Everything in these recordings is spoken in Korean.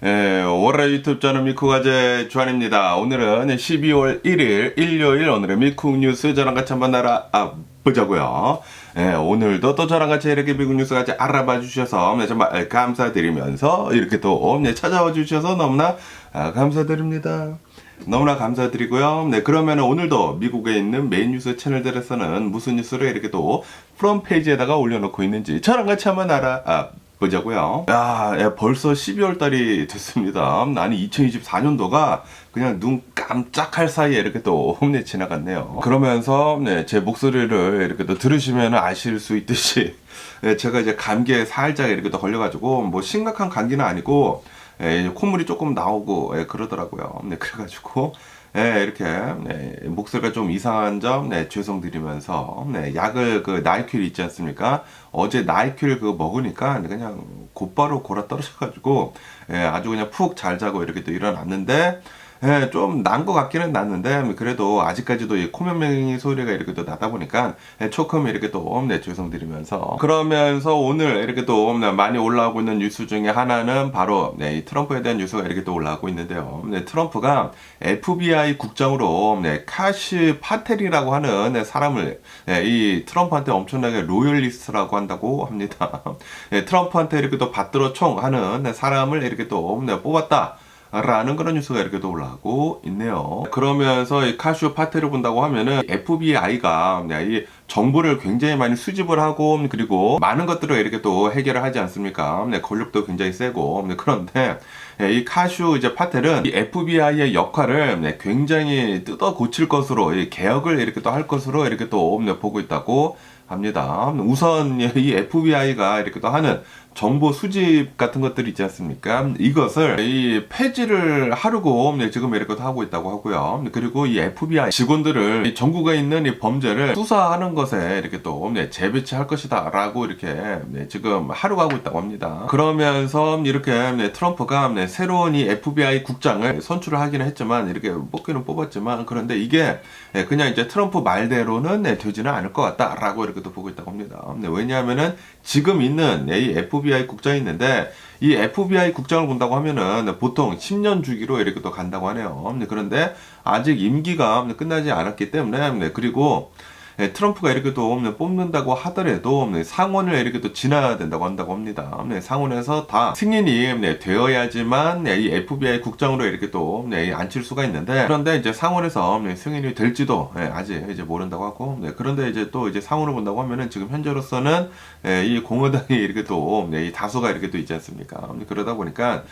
예, 월요일 유튜브 저는 미쿠가제 주한입니다. 오늘은 12월 1일 일요일 오늘의 미쿠 뉴스 저랑 같이 한번 알아보자고요. 예, 오늘도 또 저랑 같이 이렇게 미국 뉴스 같이 알아봐 주셔서 정말 감사드리면서 이렇게 또 찾아와 주셔서 너무나 감사드립니다. 너무나 감사드리고요. 네, 그러면 오늘도 미국에 있는 메인 뉴스 채널들에서는 무슨 뉴스를 이렇게 또 프롬 페이지에다가 올려놓고 있는지 저랑 같이 한번 보자고요. 야, 벌써 12월 달이 됐습니다. 아니 2024년도가 그냥 눈 깜짝할 사이에 이렇게 또 지나갔네요. 그러면서 제 목소리를 이렇게 또 들으시면 아실 수 있듯이 제가 이제 감기에 살짝 이렇게 또 걸려가지고 뭐 심각한 감기는 아니고 콧물이 조금 나오고 그러더라고요. 그래가지고 이렇게 목소리가 좀 이상한 점 죄송드리면서 약을 그 나이큐 있지 않습니까? 어제 나이큐를 그 먹으니까 그냥 곧바로 골아 떨어져가지고 아주 그냥 푹 잘 자고 이렇게 또 일어났는데 좀 난 것 같기는 났는데 그래도 아직까지도 이 코면맹이 소리가 이렇게 또 나다 보니까 조금 이렇게 또 죄송드리면서 그러면서 오늘 이렇게 또 많이 올라오고 있는 뉴스 중에 하나는 바로 이 트럼프에 대한 뉴스가 이렇게 또 올라오고 있는데요. 트럼프가 FBI 국장으로 카시 파텔이라고 하는 사람을 이 트럼프한테 엄청나게 로열리스트라고 한다고 합니다. 트럼프한테 이렇게 또 받들어 총 하는 사람을 이렇게 또 뽑았다. 라는 그런 뉴스가 이렇게 또 올라오고 있네요. 그러면서 이 카시오 파텔을 본다고 하면은 FBI가 이 정보를 굉장히 많이 수집을 하고 그리고 많은 것들을 이렇게 또 해결을 하지 않습니까? 권력도 굉장히 세고 그런데 이 카시오 이제 파텔은 이 FBI의 역할을 굉장히 뜯어 고칠 것으로 개혁을 이렇게 또 할 것으로 이렇게 또 보고 있다고 합니다. 우선 이 FBI가 이렇게 또 하는 정보 수집 같은 것들이 있지 않습니까? 이것을 이 폐지를 하려고 지금 이렇게 또 하고 있다고 하고요. 그리고 이 FBI 직원들을 이 전국에 있는 이 범죄를 수사하는 것에 이렇게 또 재배치할 것이다 라고 이렇게 지금 하려고 하고 있다고 합니다. 그러면서 이렇게 트럼프가 새로운 이 FBI 국장을 선출을 하기는 했지만 이렇게 뽑기는 뽑았지만 그런데 이게 그냥 이제 트럼프 말대로는 되지는 않을 것 같다라고 이렇게 또 보고 있다고 합니다. 왜냐하면은 지금 있는 이 FBI 국장이 있는데 이 FBI 국장을 본다고 하면은 보통 10년 주기로 이렇게 또 간다고 하네요. 그런데 아직 임기가 끝나지 않았기 때문에 그리고 트럼프가 이렇게 또 뽑는다고 하더라도 상원을 이렇게 또 지나야 된다고 한다고 합니다. 상원에서 다 승인이 되어야지만 이 FBI 국장으로 이렇게 또 앉힐 수가 있는데 그런데 이제 상원에서 승인이 될지도 아직 이제 모른다고 하고 그런데 이제 또 이제 상원을 본다고 하면은 지금 현재로서는 이 공화당이 이렇게 또 이 다수가 이렇게 또 있지 않습니까? 그러다 보니까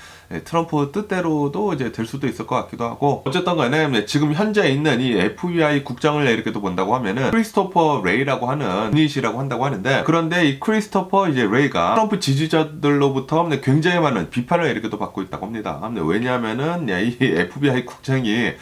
트럼프 뜻대로도 이제 될 수도 있을 것 같기도 하고 어쨌든 간에 지금 현재 있는 이 FBI 국장을 이렇게 또 본다고 하면은 크리스토퍼 레이라고 하는 분이시라고 한다고 하는데 그런데 이 크리스토퍼 이제 레이가 트럼프 지지자들로부터 굉장히 많은 비판을 이렇게 또 받고 있다고 합니다. 왜냐하면은 이 FBI 국장이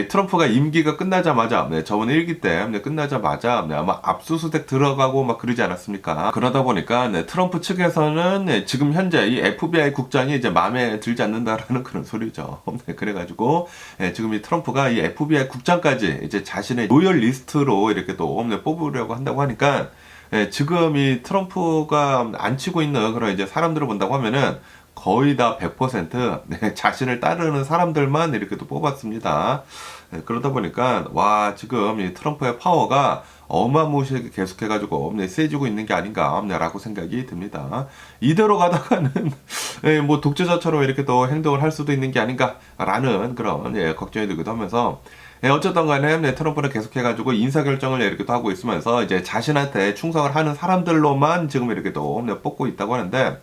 트럼프가 임기가 끝나자마자 저번 1기 때 끝나자마자 아마 압수수색 들어가고 막 그러지 않았습니까? 그러다 보니까 트럼프 측에서는 지금 현재 이 FBI 국장이 이제 마음에 들지 않는다라는 그런 소리죠. 그래가지고 지금 이 트럼프가 이 FBI 국장까지 이제 자신의 로열 리스트로 이렇게 또 뽑으려고 한다고 하니까 지금 이 트럼프가 앉히고 있는 그런 이제 사람들을 본다고 하면은 거의 다 100% 자신을 따르는 사람들만 이렇게 또 뽑았습니다. 그러다 보니까 와 지금 이 트럼프의 파워가 어마무시하게 계속해가지고 세지고 있는 게 아닌가 라고 생각이 듭니다. 이대로 가다가는 뭐 독재자처럼 이렇게 또 행동을 할 수도 있는 게 아닌가 라는 그런 걱정이 들기도 하면서 어쨌든 간에 트럼프는 계속해가지고 인사결정을 이렇게 또 하고 있으면서 이제 자신한테 충성을 하는 사람들로만 지금 이렇게 또 뽑고 있다고 하는데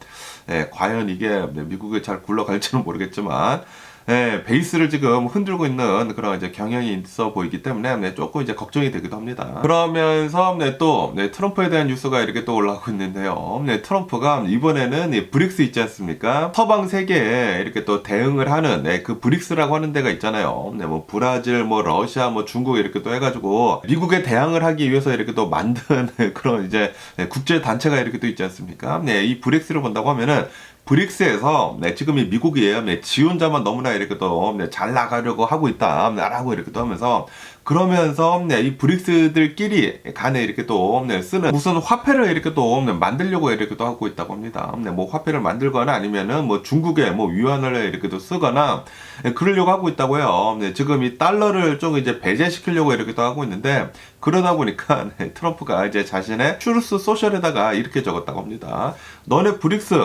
과연 이게 미국에 잘 굴러갈지는 모르겠지만 베이스를 지금 흔들고 있는 그런 이제 경향이 있어 보이기 때문에 조금 이제 걱정이 되기도 합니다. 그러면서 또 트럼프에 대한 뉴스가 이렇게 또 올라오고 있는데요. 트럼프가 이번에는 브릭스 있지 않습니까? 서방 세계에 이렇게 또 대응을 하는 그 브릭스라고 하는 데가 있잖아요. 뭐 브라질, 뭐 러시아, 뭐 중국 이렇게 또 해가지고 미국에 대항을 하기 위해서 이렇게 또 만든 그런 이제 국제 단체가 이렇게 또 있지 않습니까? 이 브릭스를 본다고 하면은 브릭스에서 지금 이 미국이 지원자만 너무나 이렇게 또 잘 나가려고 하고 있다라고 이렇게 또 하면서 그러면서 이 브릭스들끼리 간에 이렇게 또 쓰는 무슨 화폐를 이렇게 또 만들려고 이렇게 또 하고 있다고 합니다. 뭐 화폐를 만들거나 아니면은 뭐 중국의 뭐 위안을 이렇게 또 쓰거나 그러려고 하고 있다고요. 지금 이 달러를 좀 이제 배제시키려고 이렇게 또 하고 있는데 그러다 보니까 트럼프가 이제 자신의 트루스 소셜에다가 이렇게 적었다고 합니다. 너네 브릭스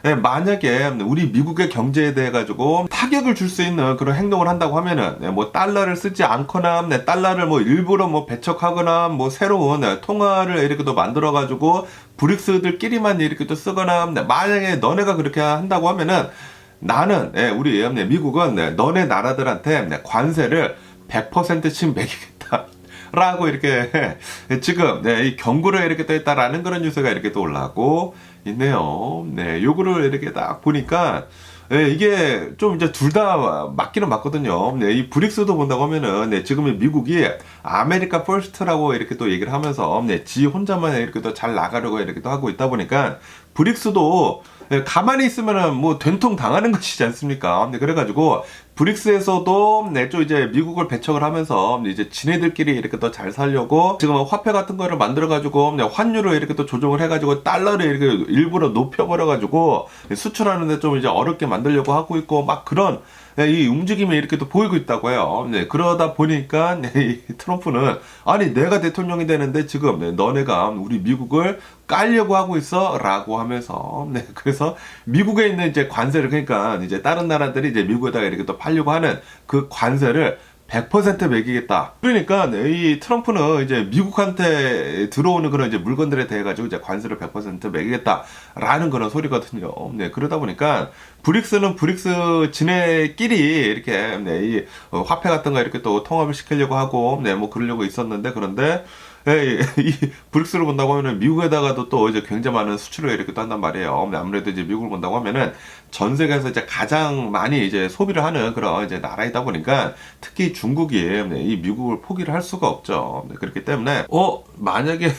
만약에 우리 미국의 경제에 대해 가지고 타격을 줄 수 있는 그런 행동을 한다고 하면은 뭐 달러를 쓰지 않거나 달러를 뭐 일부러 뭐 배척하거나 뭐 새로운 통화를 이렇게 또 만들어 가지고 브릭스들끼리만 이렇게 또 쓰거나 만약에 너네가 그렇게 한다고 하면은 나는 우리 미국은 너네 나라들한테 관세를 100%씩 매기겠다. 라고 이렇게 지금 이 경고를 이렇게 또 했다라는 그런 뉴스가 이렇게 또 올라오고 있네요. 요거를 이렇게 딱 보니까 이게 좀 이제 둘 다 맞기는 맞거든요. 이 브릭스도 본다고 하면은 지금 미국이 아메리카 퍼스트라고 이렇게 또 얘기를 하면서 지 혼자만 이렇게 또 잘 나가려고 이렇게 또 하고 있다 보니까 브릭스도 가만히 있으면은 뭐 된통 당하는 것이지 않습니까? 그래가지고 브릭스에서도 좀 이제 미국을 배척을 하면서 이제 지네들끼리 이렇게 또 잘 살려고 지금 화폐 같은 거를 만들어가지고 환율을 이렇게 또 조정을 해가지고 달러를 이렇게 일부러 높여버려가지고 수출하는데 좀 이제 어렵게 만들려고 하고 있고 막 그런 이 움직임이 이렇게 또 보이고 있다고 해요. 그러다 보니까 이 트럼프는 아니 내가 대통령이 되는데 지금 너네가 우리 미국을 깔려고 하고 있어 라고 하면서 그래서 미국에 있는 이제 관세를 그러니까 이제 다른 나라들이 이제 미국에다가 이렇게 또 팔려고 하는 그 관세를 100% 매기겠다. 그러니까 이 트럼프는 이제 미국한테 들어오는 그런 이제 물건들에 대해 가지고 이제 관세를 100% 매기겠다라는 그런 소리거든요. 그러다 보니까 브릭스는 브릭스 지네끼리 이렇게 이 화폐 같은 거 이렇게 또 통합을 시키려고 하고 뭐 그러려고 있었는데 그런데 이 브릭스를 본다고 하면은 미국에다가도 또 이제 굉장히 많은 수출을 이렇게 또 한단 말이에요. 아무래도 이제 미국을 본다고 하면은 전 세계에서 이제 가장 많이 이제 소비를 하는 그런 이제 나라이다 보니까 특히 중국이 이 미국을 포기를 할 수가 없죠. 그렇기 때문에 만약에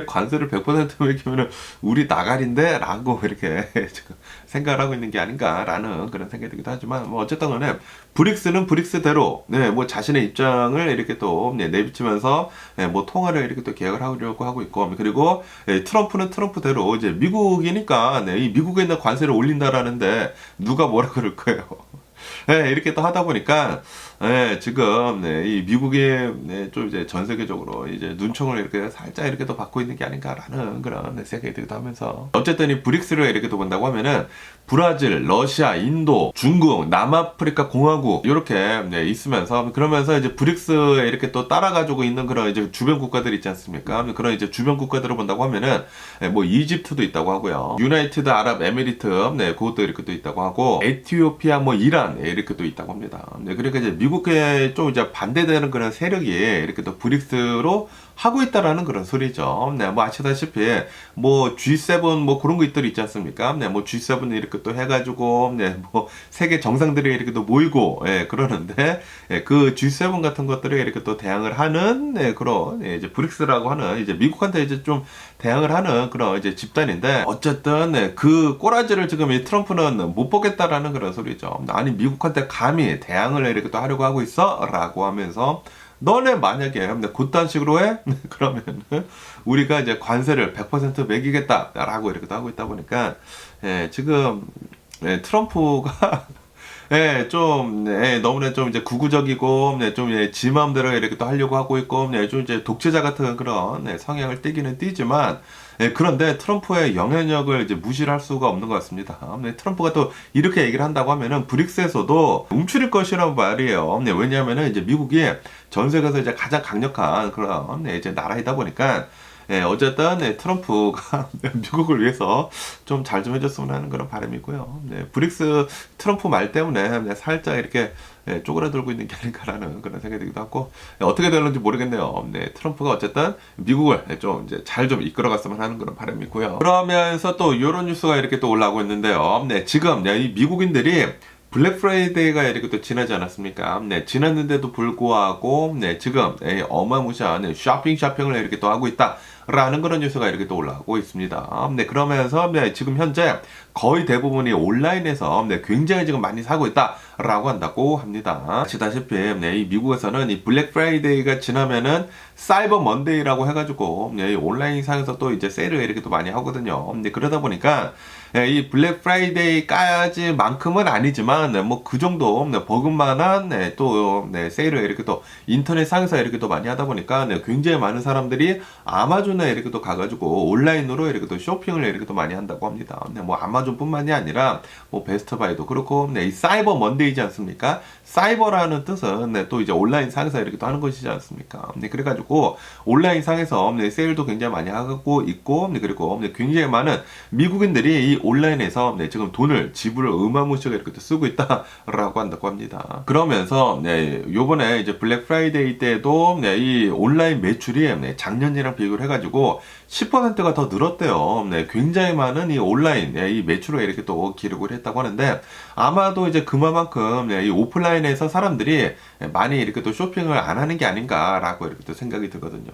관세를 100% 매기면은 우리 나가린데 라고 이렇게 지금 생각을 하고 있는 게 아닌가라는 그런 생각이 들기도 하지만 뭐 어쨌든 간에 브릭스는 브릭스대로 뭐 자신의 입장을 이렇게 또 내비치면서 뭐 통화를 이렇게 또 계약을 하려고 하고 있고 그리고 트럼프는 트럼프대로 이제 미국이니까 이 미국에 있는 관세를 올린다라는데 누가 뭐라 그럴 거예요. 이렇게 또 하다 보니까 지금 이 미국이 좀 이제 전 세계적으로 이제 눈총을 이렇게 살짝 이렇게 또 받고 있는 게 아닌가라는 그런 생각이 들기도 하면서 어쨌든 이 브릭스를 이렇게 또 본다고 하면은 브라질, 러시아, 인도, 중국, 남아프리카 공화국 이렇게 있으면서 그러면서 이제 브릭스에 이렇게 또 따라가지고 있는 그런 이제 주변 국가들 있지 않습니까? 그런 이제 주변 국가들을 본다고 하면은 뭐 이집트도 있다고 하고요, 유나이티드 아랍 에미리트 그것도 이렇게 또 있다고 하고 에티오피아 뭐 이란 이렇게 또 있다고 합니다. 그러니까 이제 미국에 좀 이제 반대되는 그런 세력이 이렇게 또 브릭스로 하고 있다라는 그런 소리죠. 뭐 아시다시피 뭐 G7 뭐 그런 것들이 있지 않습니까? 뭐 G7 이렇게 또 해가지고 뭐 세계 정상들이 이렇게 또 모이고 그러는데 그 G7 같은 것들이 이렇게 또 대항을 하는 그런 이제 브릭스라고 하는 이제 미국한테 이제 좀 대항을 하는 그런 이제 집단인데 어쨌든 그 꼬라지를 지금 이 트럼프는 못 보겠다라는 그런 소리죠. 아니 미국한테 감히 대항을 이렇게 또 하려고 하고 있어라고 하면서 너네 만약에 그딴 식으로 해? 그러면 우리가 이제 관세를 100% 매기겠다라고 이렇게 하고 있다 보니까 지금 트럼프가 좀 너무나 좀 이제 구구적이고 좀 지 마음대로 이렇게 또 하려고 하고 있고 좀 이제 독재자 같은 그런 성향을 띠기는 띠지만 그런데 트럼프의 영향력을 이제 무시를 할 수가 없는 것 같습니다. 트럼프가 또 이렇게 얘기를 한다고 하면은 브릭스에서도 움츠릴 것이라고 말이에요. 왜냐하면은 이제 미국이 전 세계에서 이제 가장 강력한 그런 이제 나라이다 보니까 어쨌든 트럼프가 미국을 위해서 좀 잘 좀 해줬으면 하는 그런 바람이고요. 브릭스 트럼프 말 때문에 살짝 이렇게 쪼그라들고 있는 게 아닌가라는 그런 생각이 들기도 하고 어떻게 될는지 모르겠네요. 트럼프가 어쨌든 미국을 좀 이제 잘 좀 이끌어갔으면 하는 그런 바람이고요. 그러면서 또 이런 뉴스가 이렇게 또 올라오고 있는데요. 지금 이 미국인들이 블랙 프라이데이가 이렇게 또 지나지 않았습니까? 지났는데도 불구하고 지금 어마무시한 쇼핑을 이렇게 또 하고 있다. 라는 그런 뉴스가 이렇게 또 올라오고 있습니다. 그러면서 지금 현재 거의 대부분이 온라인에서 굉장히 지금 많이 사고 있다. 라고 한다고 합니다. 아시다시피 이 미국에서는 이 블랙 프라이데이가 지나면은 사이버 먼데이라고 해가지고 이 온라인 상에서 또 이제 세일을 이렇게 또 많이 하거든요. 근데 그러다 보니까 이 블랙 프라이데이까지만큼은 아니지만 뭐 그 정도 버금만한 또 세일을 이렇게 또 인터넷 상에서 이렇게 또 많이 하다 보니까 굉장히 많은 사람들이 아마존에 이렇게 또 가가지고 온라인으로 이렇게 또 쇼핑을 이렇게 또 많이 한다고 합니다. 뭐 아마존뿐만이 아니라 뭐 베스트바이도 그렇고 이 사이버 먼데이지 않습니까? 사이버라는 뜻은 또 이제 온라인 상에서 이렇게 또 하는 것이지 않습니까? 그래가지고 온라인 상에서 세일도 굉장히 많이 하고 있고 그리고 굉장히 많은 미국인들이 이 온라인에서 지금 돈을 지불을 어마무시하게 이렇게 또 쓰고 있다라고 한다고 합니다. 그러면서 요번에 이제 블랙 프라이데이 때도 이 온라인 매출이 작년이랑 비교를 해가지고 10%가 더 늘었대요. 굉장히 많은 이 온라인 이 매출을 이렇게 또 기록을 했다고 하는데 아마도 이제 그만큼 이 오프라인에서 사람들이 많이 이렇게 또 쇼핑을 안 하는 게 아닌가라고 이렇게 또 생각이 들거든요.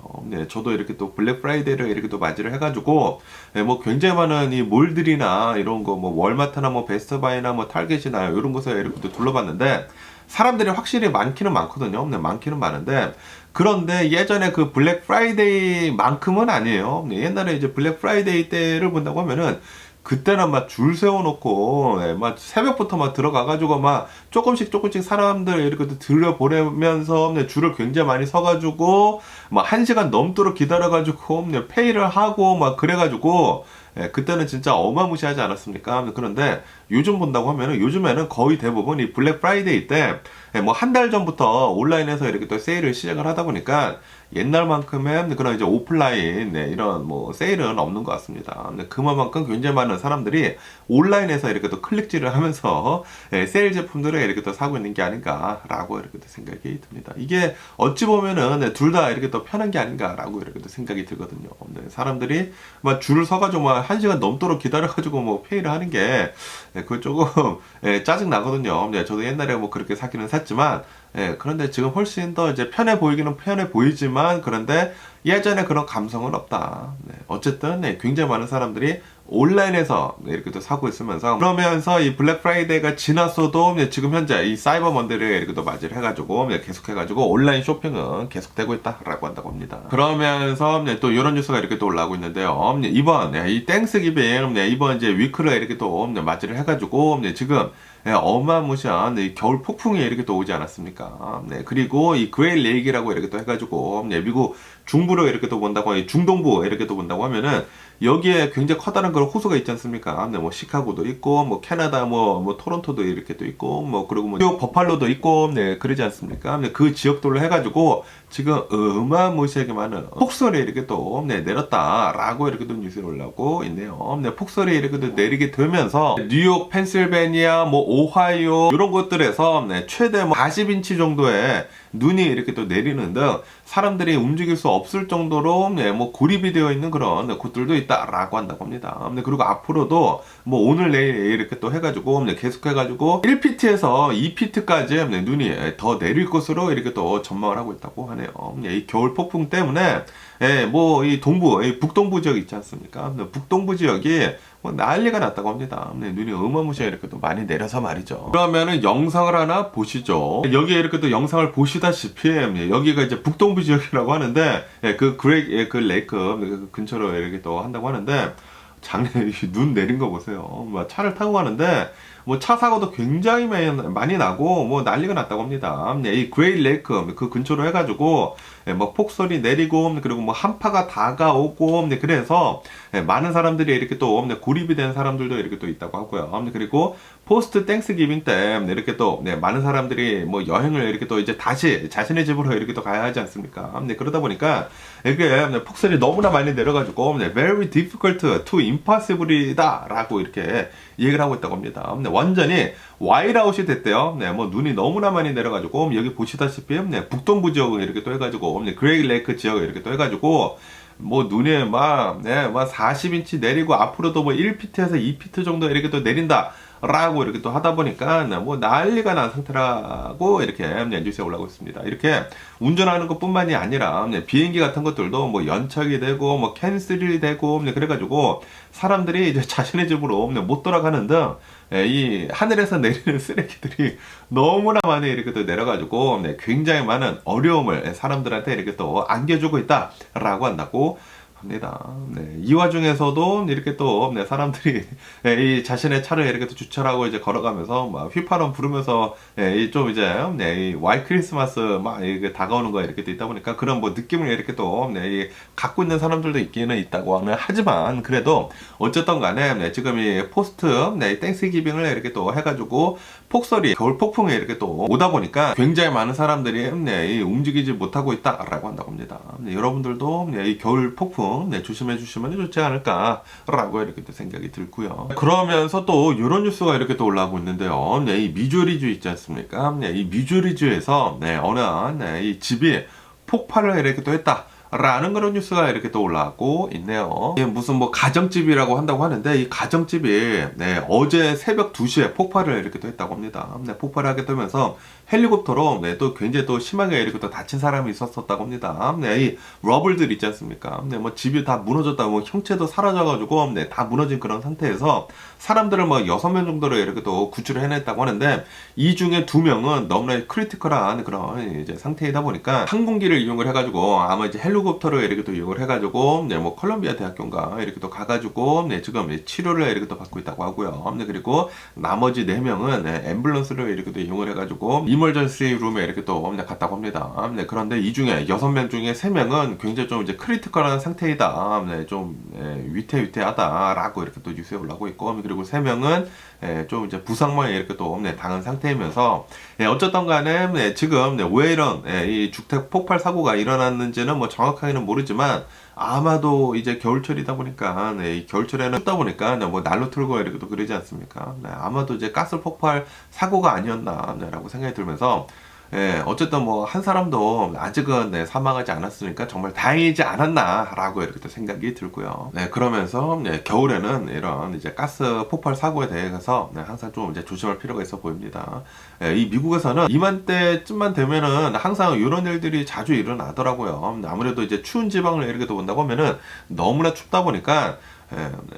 저도 이렇게 또 블랙 프라이데이를 이렇게 또 맞이를 해가지고 뭐 굉장히 많은 이 몰들이나 이런 거 뭐 월마트나 뭐 베스트바이나 뭐 타겟이나 이런 곳에 이렇게 또 둘러봤는데 사람들이 확실히 많기는 많거든요. 많기는 많은데 그런데 예전에 그 블랙 프라이데이만큼은 아니에요. 옛날에 이제 블랙 프라이데이 때를 본다고 하면은 그때는 막 줄 세워놓고 막 새벽부터 막 들어가가지고 막 조금씩 사람들 이렇게 들여보내면서 줄을 굉장히 많이 서가지고 막 1시간 넘도록 기다려가지고 페이를 하고 막 그래가지고 그때는 진짜 어마무시하지 않았습니까? 그런데 요즘 본다고 하면은 요즘에는 거의 대부분 이 블랙 프라이데이 때 뭐 한 달 전부터 온라인에서 이렇게 또 세일을 시작을 하다 보니까 옛날만큼의 그런 이제 오프라인 이런 뭐 세일은 없는 것 같습니다. 그만큼 굉장히 많은 사람들이 온라인에서 이렇게 또 클릭질을 하면서 세일 제품들을 이렇게 또 사고 있는 게 아닌가라고 이렇게 또 생각이 듭니다. 이게 어찌 보면은 둘 다 이렇게 또 편한 게 아닌가라고 이렇게 또 생각이 들거든요. 사람들이 막 줄을 서가지고 막 1시간 넘도록 기다려가지고 뭐 페이를 하는 게 그거 조금 짜증 나거든요. 저도 옛날에 뭐 그렇게 사기는 샀지만 그런데 지금 훨씬 더 이제 편해 보이기는 편해 보이지만 그런데 예전에 그런 감성은 없다. 어쨌든 굉장히 많은 사람들이 온라인에서 이렇게 또 사고 있으면서 그러면서 이 블랙 프라이데이가 지났어도 지금 현재 이 사이버 먼데이를 이렇게 또 맞이를 해가지고 계속해가지고 온라인 쇼핑은 계속되고 있다라고 한다고 합니다. 그러면서 또 이런 뉴스가 이렇게 또 올라오고 있는데요. 이번 이 땡스기빙 이번 이제 위크를 이렇게 또 맞이를 해가지고 지금 어마무시한 이 겨울 폭풍이 이렇게 또 오지 않았습니까? 그리고 이 그레일 레이크라고 이렇게 또 해가지고 미국 중부로 이렇게 또 본다고 중동부 이렇게 또 본다고 하면은 여기에 굉장히 커다란 그런 호수가 있지 않습니까? 뭐 시카고도 있고 뭐 캐나다 뭐 토론토도 이렇게 또 있고 뭐 그리고 뭐 뉴욕 버팔로도 있고 그러지 않습니까? 그 지역들로 해가지고 지금 어마무시하게 많은 폭설이 이렇게 또 내렸다라고 이렇게 또 뉴스가 올라오고 있네요. 폭설이 이렇게 또 내리게 되면서 뉴욕, 펜실베니아, 뭐 오하이오 이런 곳들에서 최대 뭐 40인치 정도의 눈이 이렇게 또 내리는 등 사람들이 움직일 수 없을 정도로 뭐 고립이 되어 있는 그런 곳들도 있다라고 한다고 합니다. 그리고 앞으로도 뭐 오늘 내일 이렇게 또 해가지고 계속 해가지고 1피트에서 2피트까지 눈이 더 내릴 것으로 이렇게 또 전망을 하고 있다고 하네요. 이 겨울 폭풍 때문에 뭐 이 동부, 이 북동부 지역 있지 않습니까? 북동부 지역이 뭐 난리가 났다고 합니다. 눈이 어마무시하게 이렇게 또 많이 내려서 말이죠. 그러면은 영상을 하나 보시죠. 여기에 이렇게 또 영상을 보시다시피 여기가 이제 북동부 지역이라고 하는데 그 레이크 그 근처로 이렇게 또 한다고 하는데 작년에 눈 내린 거 보세요. 막 차를 타고 가는데 뭐 차 사고도 굉장히 많이 나고 뭐 난리가 났다고 합니다. 이 그레일 레이크 그 근처로 해가지고 뭐 폭설이 내리고 그리고 뭐 한파가 다가오고 그래서 많은 사람들이 이렇게 또 고립이 된 사람들도 이렇게 또 있다고 하고요. 그리고 포스트 땡스기빙 때 이렇게 또 많은 사람들이 뭐 여행을 이렇게 또 이제 다시 자신의 집으로 이렇게 또 가야 하지 않습니까? 그러다 보니까 이게 폭설이 너무나 많이 내려가지고 very difficult to impossible이다 라고 이렇게 얘기를 하고 있다고 합니다. 완전히 와이드아웃이 됐대요. 뭐 눈이 너무나 많이 내려가지고 여기 보시다시피 북동부 지역을 이렇게 또 해가지고 그레일 레이크 지역을 이렇게 또 해가지고 뭐 눈에 막 40인치 내리고 앞으로도 뭐 1피트에서 2피트 정도 이렇게 또 내린다 라고 이렇게 또 하다 보니까 뭐 난리가 난 상태라고 이렇게 뉴스에 올라오고 있습니다. 이렇게 운전하는 것뿐만이 아니라 비행기 같은 것들도 뭐 연착이 되고 뭐 캔슬이 되고 그래가지고 사람들이 이제 자신의 집으로 못 돌아가는 등 이 하늘에서 내리는 쓰레기들이 너무나 많이 이렇게 또 내려가지고 굉장히 많은 어려움을 사람들한테 이렇게 또 안겨주고 있다라고 한다고 합니다. 이 와중에서도 이렇게 또 사람들이 이 자신의 차를 이렇게 또 주차하고 이제 걸어가면서 막 휘파람 부르면서 좀 이제 이 와이 크리스마스 막 이게 다가오는 거 이렇게 또 있다 보니까 그런 뭐 느낌을 이렇게 또 갖고 있는 사람들도 있기는 있다고 하지만 그래도 어쨌든 간에 지금 이 포스트 땡스기빙을 이렇게 또 해가지고 폭설이 겨울 폭풍에 이렇게 또 오다 보니까 굉장히 많은 사람들이 움직이지 못하고 있다라고 한다고 합니다. 여러분들도 이 겨울 폭풍 조심해 주시면 좋지 않을까라고 이렇게 또 생각이 들고요. 그러면서 또 이런 뉴스가 이렇게 또 올라오고 있는데요. 이 미주리주 있지 않습니까? 이 미주리주에서 어느 이 집이 폭발을 이렇게 또 했다. 라는 그런 뉴스가 이렇게 또 올라오고 있네요. 이게 무슨 뭐 가정집이라고 한다고 하는데 이 가정집이 어제 새벽 2시에 폭발을 이렇게 또 했다고 합니다. 폭발을 하게 되면서 헬리콥터로 또 굉장히 또 심하게 이렇게 또 다친 사람이 있었다고 합니다. 이 러블들 있지 않습니까? 뭐 집이 다 무너졌다고 뭐 형체도 사라져가지고 다 무너진 그런 상태에서 사람들을 뭐 6명 정도를 이렇게 또 구출을 해냈다고 하는데 이 중에 2명은 너무나 크리티컬한 그런 이제 상태이다 보니까 항공기를 이용을 해가지고 아마 이제 헬리콥터를 이렇게 또 이용을 해가지고 뭐 컬럼비아 대학교인가 이렇게 또 가가지고 지금 치료를 이렇게 또 받고 있다고 하고요. 그리고 나머지 4명은 앰뷸런스를 이렇게 또 이용을 해가지고 이멀전시 룸에 이렇게 또 갔다고 합니다. 그런데 이 중에 6명 중에 3명은 굉장히 좀 이제 크리티컬한 상태이다. 좀 위태위태하다라고 이렇게 또 뉴스에 올라오고 있고 그리고 3명은 좀 이제 부상만 이렇게 또 당한 상태이면서 어쨌든 간에 지금 왜 이런 이 주택 폭발 사고가 일어났는지는 뭐 정확하게는 모르지만 아마도 이제 겨울철이다 보니까 이 겨울철에는 춥다 보니까 뭐 난로 틀고 이렇게 또 그러지 않습니까? 아마도 이제 가스 폭발 사고가 아니었나라고 생각이 들면서 어쨌든 뭐 한 사람도 아직은 사망하지 않았으니까 정말 다행이지 않았나라고 이렇게 또 생각이 들고요. 그러면서 겨울에는 이런 이제 가스 폭발 사고에 대해서 항상 좀 이제 조심할 필요가 있어 보입니다. 이 미국에서는 이맘때쯤만 되면은 항상 이런 일들이 자주 일어나더라고요. 아무래도 이제 추운 지방을 이렇게 또 본다고 하면은 너무나 춥다 보니까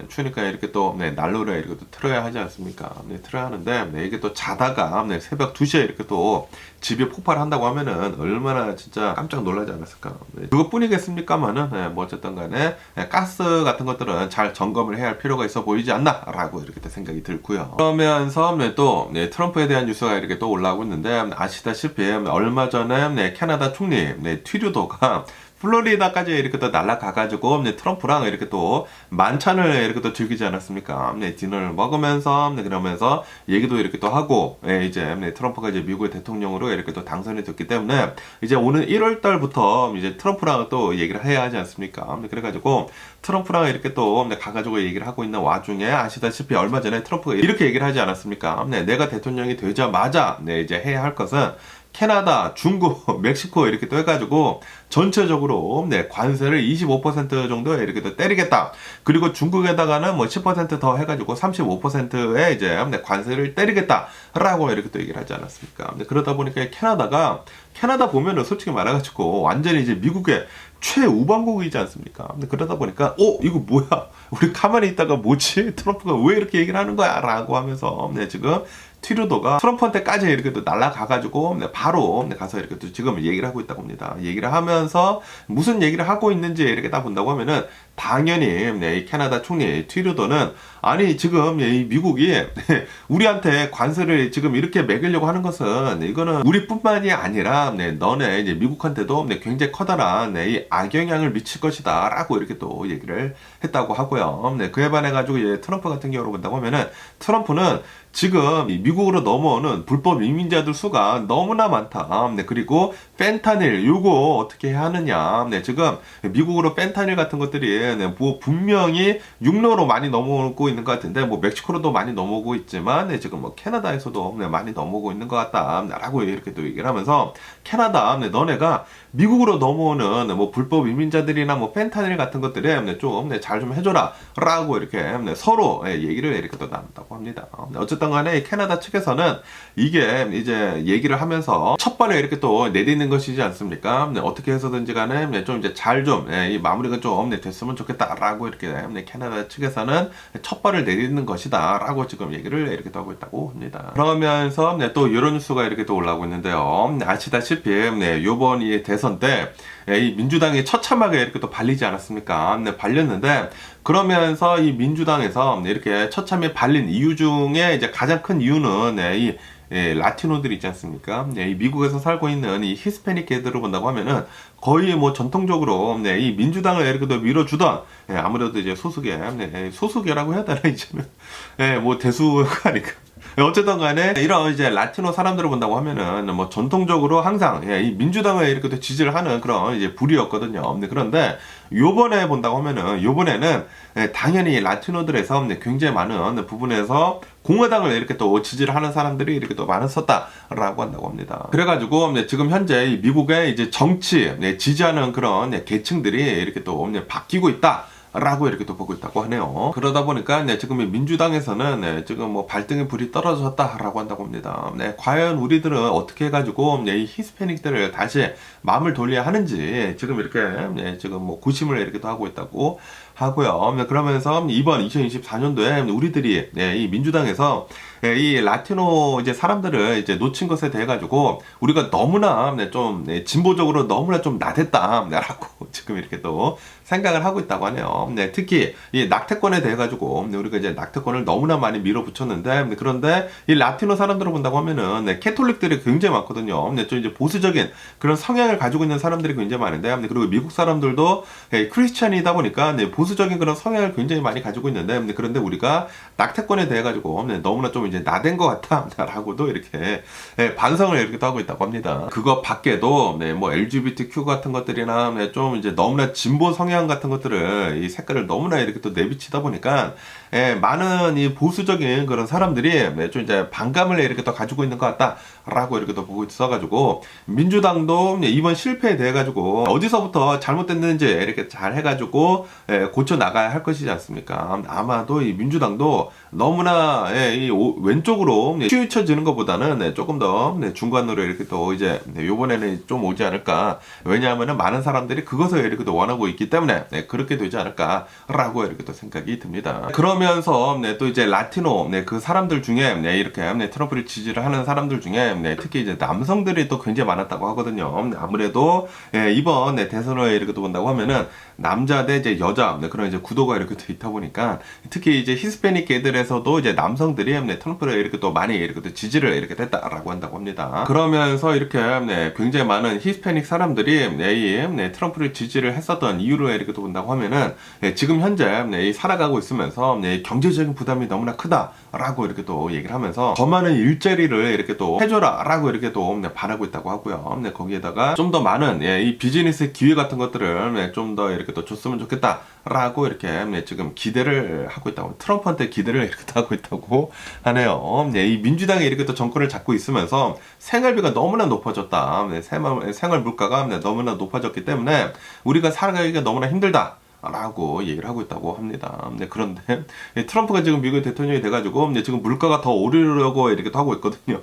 추우니까 이렇게 또 난로를 이렇게 또 틀어야 하지 않습니까? 틀어야 하는데 이게 또 자다가 새벽 2시에 이렇게 또 집이 폭발한다고 하면은 얼마나 진짜 깜짝 놀라지 않았을까? 그것뿐이겠습니까마는 뭐 어쨌든 간에 가스 같은 것들은 잘 점검을 해야 할 필요가 있어 보이지 않나라고 이렇게 또 생각이 들고요. 그러면서 또 트럼프에 대한 뉴스가 이렇게 또 올라오고 있는데 아시다시피 얼마 전에 캐나다 총리 트루도가 플로리다까지 이렇게 또 날아가가지고 트럼프랑 이렇게 또 만찬을 이렇게 또 즐기지 않았습니까? 디너를 먹으면서 그러면서 얘기도 이렇게 또 하고 이제 트럼프가 이제 미국의 대통령으로 이렇게 또 당선이 됐기 때문에 이제 오는 1월 달부터 이제 트럼프랑 또 얘기를 해야 하지 않습니까? 그래가지고 트럼프랑 이렇게 또 가가지고 얘기를 하고 있는 와중에 아시다시피 얼마 전에 트럼프가 이렇게 얘기를 하지 않았습니까? 내가 대통령이 되자마자 이제 해야 할 것은 캐나다, 중국, 멕시코 이렇게 또 해가지고 전체적으로 관세를 25% 정도에 이렇게 또 때리겠다. 그리고 중국에다가는 뭐 10%더 해가지고 35%의 이제 관세를 때리겠다라고 이렇게 또 얘기를 하지 않았습니까? 그러다 보니까 캐나다 보면은 솔직히 말해가지고 완전히 이제 미국의 최우방국이지 않습니까? 그러다 보니까 이거 뭐야? 우리 가만히 있다가 뭐지? 트럼프가 왜 이렇게 얘기를 하는 거야? 라고 하면서 지금 트루도가 트럼프한테까지 이렇게 또 날아가가지고 바로 가서 이렇게 또 지금 얘기를 하고 있다고 합니다. 얘기를 하면서 무슨 얘기를 하고 있는지 이렇게 딱 본다고 하면은 당연히 이 캐나다 총리 트루도는 아니 지금 이 미국이 우리한테 관세를 지금 이렇게 매기려고 하는 것은 이거는 우리뿐만이 아니라 너네 이제 미국한테도 굉장히 커다란 이 악영향을 미칠 것이다라고 이렇게 또 얘기를 했다고 하고요. 그에 반해 가지고 트럼프 같은 경우로 본다고 하면은 트럼프는 지금 미국으로 넘어오는 불법 이민자들 수가 너무나 많다. 그리고 펜타닐 요거 어떻게 해야 하느냐. 지금 미국으로 펜타닐 같은 것들이 뭐 분명히 육로로 많이 넘어오고 있는 것 같은데 뭐 멕시코로도 많이 넘어오고 있지만 지금 뭐 캐나다에서도 많이 넘어오고 있는 것 같다라고 이렇게 또 얘기를 하면서 캐나다 너네가 미국으로 넘어오는 뭐 불법 이민자들이나 뭐 펜타닐 같은 것들에 좀 잘 좀 해줘라 라고 이렇게 서로 얘기를 이렇게 또 나눈다고 합니다. 어쨌든 어쨌든 간에 캐나다 측에서는 이게 이제 얘기를 하면서 첫 번에 이렇게 또 내리는 것이지 않습니까? 어떻게 해서든지 간에 좀 이제 이 마무리가 좀 됐으면 좋겠다라고 이렇게 캐나다 측에서는 첫 발을 내리는 것이다라고 지금 얘기를 이렇게 또 하고 있다고 합니다. 그러면서 또 이런 뉴스가 이렇게 또 올라오고 있는데요. 아시다시피 요번 이 대선 때 이 민주당이 처참하게 이렇게 또 발리지 않았습니까? 발렸는데 그러면서 이 민주당에서 이렇게 처참히 발린 이유 중에 이제 가장 큰 이유는 라티노들이 있지 않습니까? 이 미국에서 살고 있는 이 히스패닉계들을 본다고 하면은 거의 뭐 전통적으로 이 민주당을 이렇게 또 밀어주던 아무래도 이제 소수계라고 해야 되나 이제는 뭐 대수가 아니까. 어쨌든 간에 이런 이제 라티노 사람들을 본다고 하면은 뭐 전통적으로 항상 이 민주당을 이렇게 또 지지를 하는 그런 이제 부류였거든요. 그런데 요번에 본다고 하면은 요번에는 당연히 라티노들에서 굉장히 많은 부분에서 공화당을 이렇게 또 지지를 하는 사람들이 이렇게 또 많았었다라고 한다고 합니다. 그래가지고 지금 현재 미국의 이제 정치 지지하는 그런 계층들이 이렇게 또 바뀌고 있다. 라고 이렇게 또 보고 있다고 하네요. 그러다 보니까 지금 민주당에서는 지금 뭐 발등에 불이 떨어졌다라고 한다고 합니다. 과연 우리들은 어떻게 해가지고 이 히스패닉들을 다시 마음을 돌려야 하는지 지금 이렇게 지금 뭐 고심을 이렇게 또 하고 있다고 하고요. 그러면서 이번 2024년도에 우리들이 이 민주당에서 이 라티노 이제 사람들을 이제 놓친 것에 대해 가지고 우리가 너무나 좀 진보적으로 너무나 좀 나댔다라고 지금 이렇게 또 생각을 하고 있다고 하네요. 특히 이 낙태권에 대해 가지고 우리가 이제 낙태권을 너무나 많이 밀어붙였는데 그런데 이 라티노 사람들을 본다고 하면은 캐톨릭들이 굉장히 많거든요. 좀 이제 보수적인 그런 성향을 가지고 있는 사람들이 굉장히 많은데 그리고 미국 사람들도 크리스찬이다 보니까 보수적인 그런 성향을 굉장히 많이 가지고 있는데 그런데 우리가 낙태권에 대해 가지고 너무나 좀 이제 나댄 것 같다라고도 이렇게 반성을 이렇게 또 하고 있다고 합니다. 그거 밖에도 뭐 LGBTQ 같은 것들이나 좀 이제 너무나 진보 성향 같은 것들을 이 색깔을 너무나 이렇게 또 내비치다 보니까 많은 이 보수적인 그런 사람들이 좀 이제 반감을 이렇게 또 가지고 있는 것 같다라고 이렇게 또 보고 있어가지고 민주당도 이번 실패에 대해 가지고 어디서부터 잘못됐는지 이렇게 잘 해가지고 고쳐 나가야 할 것이지 않습니까? 아마도 이 민주당도 너무나 이 왼쪽으로 치우쳐지는 것보다는 조금 더 중간으로 이렇게 또 이제 요번에는 좀 오지 않을까. 왜냐하면은 많은 사람들이 그것을 이렇게 또 원하고 있기 때문에 그렇게 되지 않을까라고 이렇게 또 생각이 듭니다. 그러면서 또 이제 라티노 그 사람들 중에 이렇게 트럼프를 지지를 하는 사람들 중에 특히 이제 남성들이 또 굉장히 많았다고 하거든요. 아무래도 이번 대선을 이렇게 또 본다고 하면은 남자 대 이제 여자 그런 이제 구도가 이렇게 돼 있다 보니까 특히 이제 히스패닉계들에서도 이제 남성들이 트럼프를 이렇게 또 많이 이렇게 또 지지를 이렇게 됐다라고 한다고 합니다. 그러면서 이렇게 굉장히 많은 히스패닉 사람들이 이 트럼프를 지지를 했었던 이유를 이렇게 또 본다고 하면은 지금 현재 살아가고 있으면서 경제적인 부담이 너무나 크다라고 이렇게 또 얘기를 하면서 더 많은 일자리를 이렇게 또 해줘라라고 이렇게 또 바라고 있다고 하고요. 거기에다가 좀 더 많은 이 비즈니스 기회 같은 것들을 좀 더 이렇게 또 줬으면 좋겠다라고 이렇게 지금 기대를 하고 있다고 트럼프한테 기대를 이렇게 하고 있다고 하네요. 이 민주당이 이렇게 또 정권을 잡고 있으면서 생활비가 너무나 높아졌다. 생활 물가가 너무나 높아졌기 때문에 우리가 살아가기가 너무나 힘들다. 라고 얘기를 하고 있다고 합니다. 그런데 트럼프가 지금 미국 대통령이 돼가지고 지금 물가가 더 오르려고 이렇게 하고 있거든요.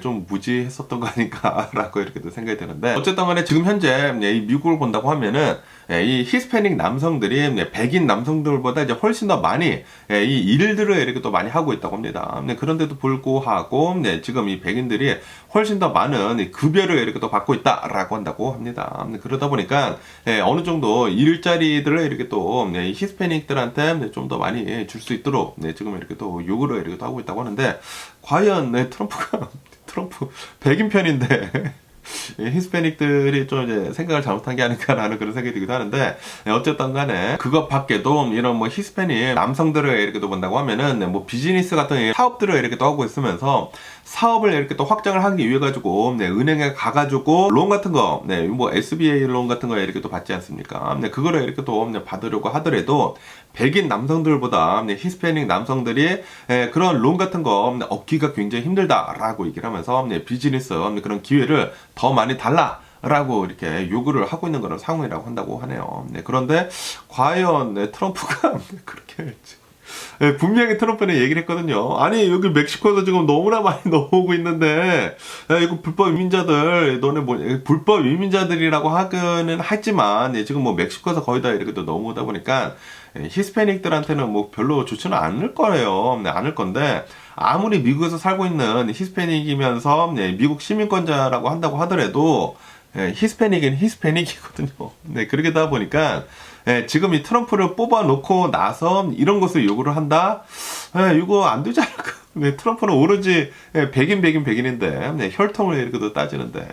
좀 무지했었던 거 아닌가라고 이렇게 생각이 드는데 어쨌든 간에 지금 현재 이 미국을 본다고 하면은 이 히스패닉 남성들이 백인 남성들보다 이제 훨씬 더 많이 이 일들을 이렇게 또 많이 하고 있다고 합니다. 그런데도 불구하고 지금 이 백인들이 훨씬 더 많은 급여를 이렇게 또 받고 있다라고 한다고 합니다. 그러다 보니까 어느 정도 일자리들을 이렇게 또 히스패닉들한테 좀 더 많이 줄 수 있도록 지금 이렇게 또 요구를 이렇게 또 하고 있다고 하는데 과연 트럼프 백인 편인데 히스패닉들이 좀 이제 생각을 잘못한 게 아닐까라는 그런 생각이 들기도 하는데 어쨌든 간에 그것 밖에도 이런 뭐 히스패닉 남성들을 이렇게 또 본다고 하면은 뭐 비즈니스 같은 사업들을 이렇게 또 하고 있으면서 사업을 이렇게 또 확장을 하기 위해 가지고 은행에 가가지고 론 같은 거, 뭐 SBA 론 같은 거 이렇게 또 받지 않습니까? 그거를 이렇게 또 받으려고 하더라도 백인 남성들보다 히스패닉 남성들이 그런 론 같은 거 얻기가 굉장히 힘들다라고 얘기를 하면서 비즈니스 그런 기회를 더 많이 달라. 라고 이렇게 요구를 하고 있는 그런 상황이라고 한다고 하네요. 그런데 과연 트럼프가 그렇게 예, 분명히 트럼프는 얘기를 했거든요. 아니, 여기 멕시코에서 지금 너무나 많이 넘어오고 있는데, 야, 이거 불법 이민자들, 너네 뭐, 불법 이민자들이라고 하기는 하지만, 예, 지금 뭐 멕시코에서 거의 다 이렇게 또 넘어오다 보니까, 예, 히스패닉들한테는 뭐 별로 좋지는 않을 거예요. 네, 않을 건데, 아무리 미국에서 살고 있는 히스패닉이면서, 예, 미국 시민권자라고 한다고 하더라도, 예, 히스패닉은 히스패닉이거든요. 네, 그러게 다 보니까, 예, 지금 이 트럼프를 뽑아놓고 나서 이런 것을 요구를 한다? 예, 이거 안 되지 않을까? 네, 트럼프는 오로지 예, 백인인데 네, 혈통을 이렇게 따지는데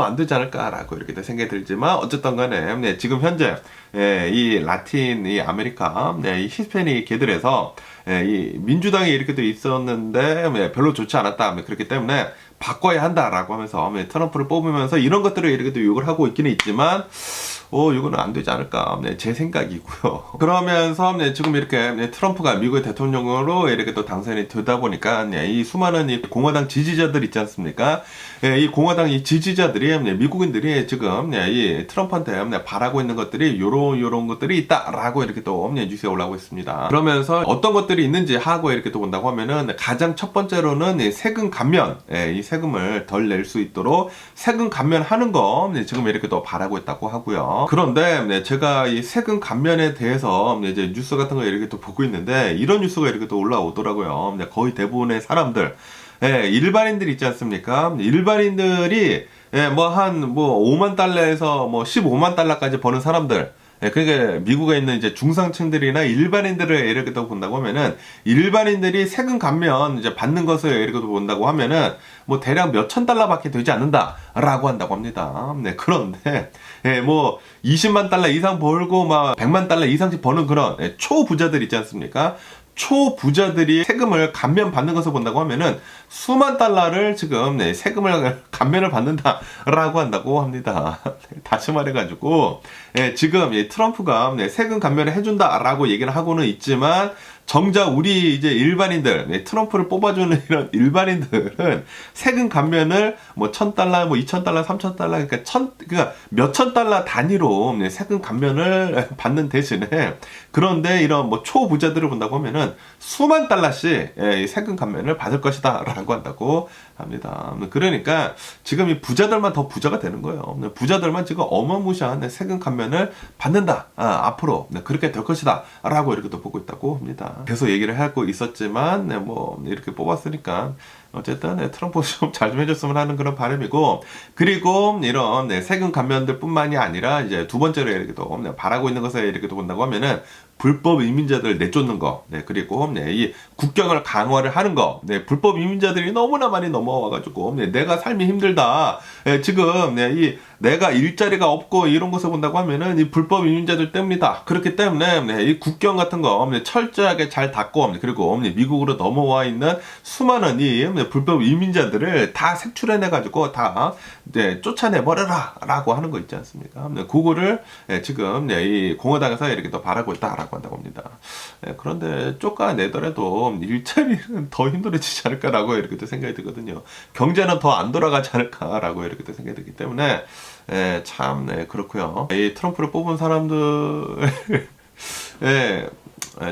안 되지 않을까라고 이렇게 생각이 들지만 어쨌든 간에 네, 지금 현재 예, 이 라틴, 이 아메리카, 네, 이 히스패닉 계들에서 예, 이 민주당이 이렇게 또 있었는데 예, 별로 좋지 않았다. 그렇기 때문에 바꿔야 한다라고 하면서 예, 트럼프를 뽑으면서 이런 것들을 이렇게 또 요구를 하고 있기는 있지만 이거는 안 되지 않을까. 네, 제 생각이고요. 그러면서, 네, 지금 이렇게, 네, 트럼프가 미국의 대통령으로 이렇게 또 당선이 되다 보니까, 네, 이 수많은 이 공화당 지지자들 있지 않습니까? 네, 이 공화당 이 지지자들이, 네, 미국인들이 지금, 네, 이 트럼프한테, 네, 바라고 있는 것들이, 요런 것들이 있다라고 이렇게 또, 네, 뉴스에 올라오고 있습니다. 그러면서 어떤 것들이 있는지 하고 이렇게 또 본다고 하면은, 가장 첫 번째로는, 네, 세금 감면, 네, 이 세금을 덜 낼 수 있도록 세금 감면하는 거, 네, 지금 이렇게 또 바라고 있다고 하고요. 그런데 네, 제가 이 세금 감면에 대해서 네, 이제 뉴스 같은 거 이렇게 또 보고 있는데 이런 뉴스가 이렇게 또 올라오더라고요. 네, 거의 대부분의 사람들, 일반인들 있지 않습니까? 일반인들이 뭐 5만 달러에서 뭐 15만 달러까지 버는 사람들. 그러니까 미국에 있는 이제 중상층들이나 일반인들을 이렇게 또 본다고 하면은 일반인들이 세금 감면 이제 받는 것을 이렇게 또 본다고 하면은 뭐 대략 몇천 달러밖에 되지 않는다라고 한다고 합니다. 네, 그런데 뭐 20만 달러 이상 벌고 막 100만 달러 이상씩 버는 그런 초부자들 있지 않습니까? 초부자들이 세금을 감면 받는 것을 본다고 하면은 수만 달러를 지금 세금을 감면을 받는다라고 한다고 합니다. 다시 말해가지고 지금 트럼프가 세금 감면을 해준다라고 얘기를 하고는 있지만 정작 우리 이제 일반인들, 트럼프를 뽑아주는 이런 일반인들은 세금 감면을 뭐 1,000달러, 뭐 2,000달러, 3,000달러, 그러니까 몇천 달러 단위로 세금 감면을 받는 대신에 그런데 이런 뭐 초부자들을 본다고 하면은 수만 달러씩 세금 감면을 받을 것이다라고 한다고 합니다. 그러니까 지금 이 부자들만 더 부자가 되는 거예요. 부자들만 지금 어마무시한 세금 감면을 받는다. 앞으로 그렇게 될 것이다라고 이렇게 또 보고 있다고 합니다. 계속 얘기를 하고 있었지만 뭐 이렇게 뽑았으니까 어쨌든 트럼프 좀 잘 좀 해줬으면 하는 그런 바람이고 그리고 이런 세금 감면들 뿐만이 아니라 이제 두 번째로 이렇게 또 바라고 있는 것을 이렇게 또 본다고 하면은 불법 이민자들 내쫓는 거, 그리고 이 국경을 강화를 하는 거, 불법 이민자들이 너무나 많이 넘어와가지고 내가 삶이 힘들다, 지금 내가 일자리가 없고 이런 것을 본다고 하면은 이 불법 이민자들 때문이다. 그렇기 때문에 이 국경 같은 거 철저하게 잘 닫고 그리고 미국으로 넘어와 있는 수많은 이 불법 이민자들을 다 색출해내가지고 다 쫓아내버려라라고 하는 거 있지 않습니까? 그거를 지금 이 공화당에서 이렇게 또 바라고 있다라고 한다고 합니다. 그런데 쫓아내더라도 일자리는 더 힘들어지지 않을까라고 이렇게 또 생각이 들거든요. 경제는 더 안 돌아가지 않을까라고 이렇게 또 생각이 들기 때문에 참 그렇고요. 이 트럼프를 뽑은 사람들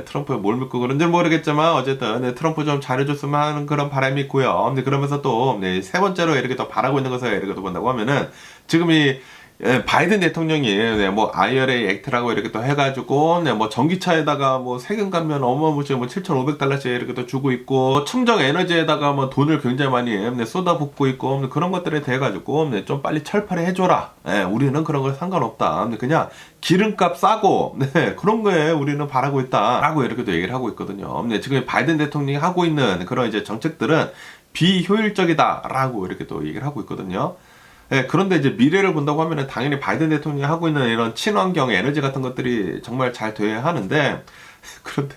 트럼프에 뭘 믿고 그런지 모르겠지만 어쨌든 트럼프 좀 잘해줬으면 하는 그런 바람이 있고요. 그러면서 또 세 번째로 이렇게 또 바라고 있는 것을 이렇게 또 본다고 하면은 지금 이 바이든 대통령이 뭐 IRA 액트라고 이렇게 또 해가지고 뭐 전기차에다가 뭐 세금 감면 어마무시 뭐 7,500달러씩 이렇게 또 주고 있고 청정 에너지에다가 뭐 돈을 굉장히 많이 쏟아붓고 있고 그런 것들에 대해 가지고 좀 빨리 철폐를 해줘라. 우리는 그런 거 상관없다. 그냥 기름값 싸고 그런 거에 우리는 바라고 있다라고 이렇게 또 얘기를 하고 있거든요. 지금 바이든 대통령이 하고 있는 그런 이제 정책들은 비효율적이다라고 이렇게 또 얘기를 하고 있거든요. 그런데 이제 미래를 본다고 하면은 당연히 바이든 대통령이 하고 있는 이런 친환경 에너지 같은 것들이 정말 잘 돼야 하는데, 그런데,